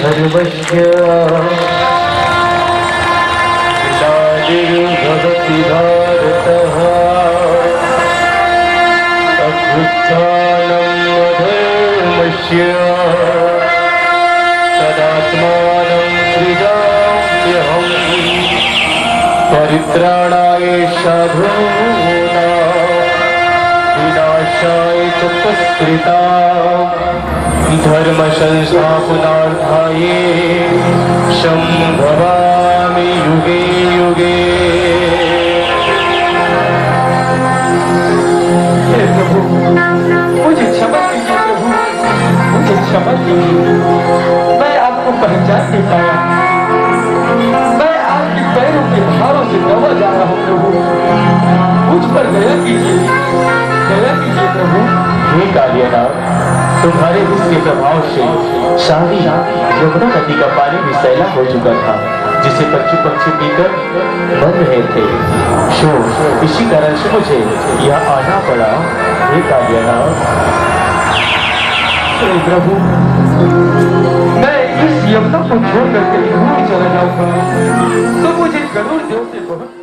धर्मस्य ग्लानिर्भवति भारतः अभ्युत्थानं धर्मस्य तदात्मानं सृजाम्यहम् परित्राणाय साधूनां विनाशाय च दुष्कृताम् धर्म संस्थापनार्थाय संभवामि युगे युगे। हे प्रभु, मुझे क्षमा कीजिए प्रभु, मुझे क्षमा कीजिए। मैं आपको पहचान नहीं पाया, मैं आपके पैरों के भारों से दबा जा रहा हूँ प्रभु, मुझ पर दया कीजिए प्रभु। हे कालियानाग, तुम्हारे इसके प्रभाव से शाही यमुना नदी का पानी भी सैला हो चुका था, जिसे पक्षी पक्षी पीकर मर रहे थे। सो इसी कारण से मुझे यहाँ आना पड़ा। हे कालियानाग। हे प्रभु, मैं इस यमुना को छोड़ करके दूर चला जाऊंगा तो मुझे गरुड़ देव से बहुत